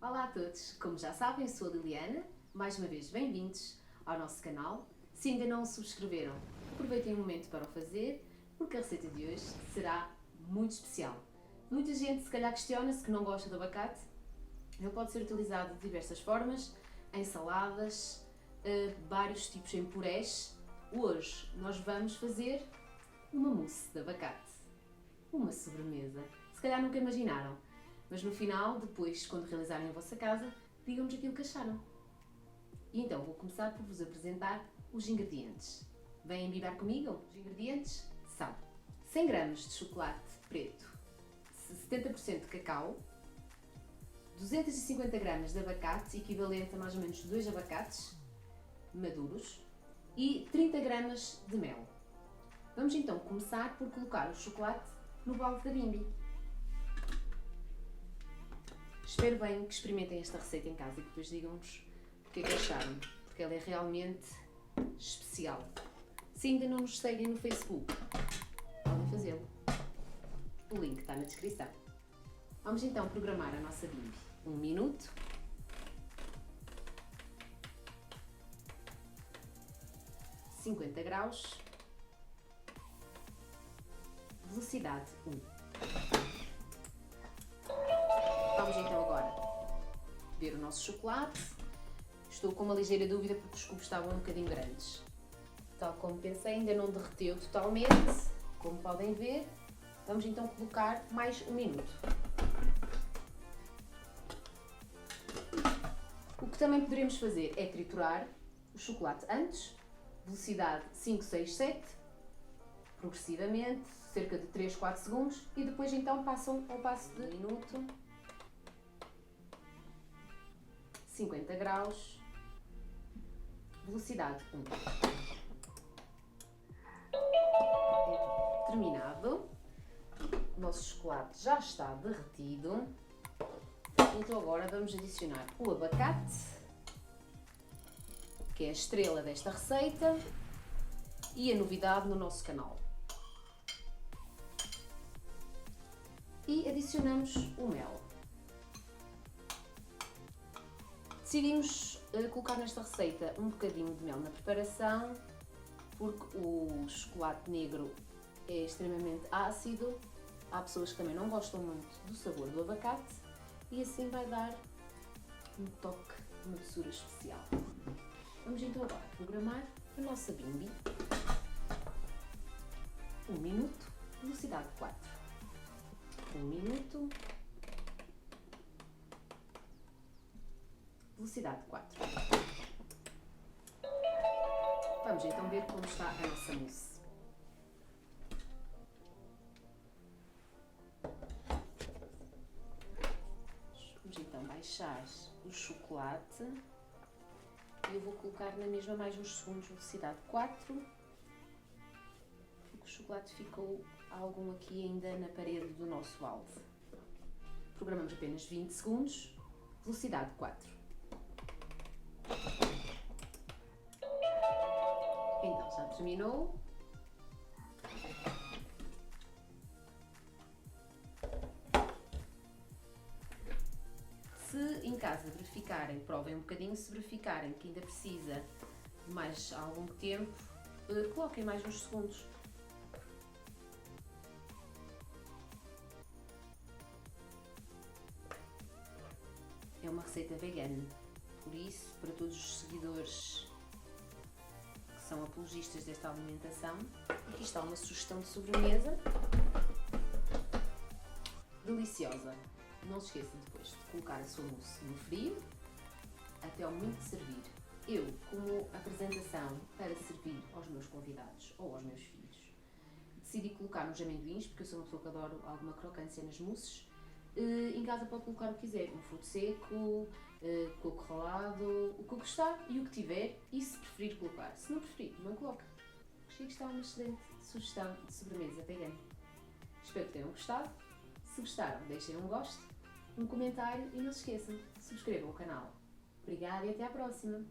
Olá a todos, como já sabem, eu sou a Liliana, mais uma vez bem-vindos ao nosso canal. Se ainda não o subscreveram, aproveitem o momento para o fazer, porque a receita de hoje será muito especial. Muita gente se calhar questiona-se que não gosta de abacate. Ele pode ser utilizado de diversas formas, em saladas, vários tipos em purés. Hoje nós vamos fazer uma mousse de abacate, uma sobremesa. Se calhar nunca imaginaram, mas no final, depois, quando realizarem a vossa casa, digam-nos aquilo que acharam. E então vou começar por vos apresentar os ingredientes. Vêm bibar comigo? Os ingredientes são 100 g de chocolate preto, 70% de cacau, 250 g de abacate, equivalente a mais ou menos 2 abacates maduros, e 30 g de mel. Vamos então começar por colocar o chocolate no balde da bimby. Espero bem que experimentem esta receita em casa e que depois digam-nos o que é que acharam, porque ela é realmente especial. Se ainda não nos seguem no Facebook, podem fazê-lo. O link está na descrição. Vamos então programar a nossa bimby. 1 minuto. ...50 graus... ...velocidade 1. Vamos então agora ver o nosso chocolate. Estou com uma ligeira dúvida porque os cubos estavam um bocadinho grandes. Tal como pensei, ainda não derreteu totalmente, como podem ver. Vamos então colocar mais 1 minuto. O que também poderemos fazer é triturar o chocolate antes, velocidade 5, 6, 7, progressivamente, cerca de 3, 4 segundos, e depois então passam ao passo de 1 minuto, 50 graus, velocidade 1. Terminado. O nosso chocolate já está derretido. Então agora vamos adicionar o abacate, que é a estrela desta receita e a novidade no nosso canal. E adicionamos o mel. Decidimos colocar nesta receita um bocadinho de mel na preparação, porque o chocolate negro é extremamente ácido. Há pessoas que também não gostam muito do sabor do abacate e assim vai dar um toque de uma doçura especial. Vamos então agora programar a nossa bimby. 1 minuto, velocidade 4. 1 minuto, velocidade 4. Vamos então ver como está a nossa mousse. Vamos então baixar o chocolate. Eu vou colocar na mesma mais uns segundos, velocidade 4. Porque o chocolate ficou algum aqui ainda na parede do nosso balde. Programamos apenas 20 segundos, velocidade 4. Então já terminou. Se em casa verificarem, provem um bocadinho, se verificarem que ainda precisa de mais algum tempo, coloquem mais uns segundos. É uma receita vegana, por isso, para todos os seguidores que são apologistas desta alimentação, aqui está uma sugestão de sobremesa deliciosa. Não se esqueça depois de colocar a sua mousse no frio até ao momento de servir. Eu, como apresentação para servir aos meus convidados ou aos meus filhos, decidi colocar uns amendoins, porque eu sou uma pessoa que adoro alguma crocância nas mousses. Em casa pode colocar o que quiser, um fruto seco, coco ralado, o que gostar e o que tiver, e se preferir colocar. Se não preferir, não coloque. Achei que está uma excelente sugestão de sobremesa vegana. Espero que tenham gostado. Se gostaram, deixem um gosto, um comentário e não se esqueçam, subscrevam o canal. Obrigada e até à próxima!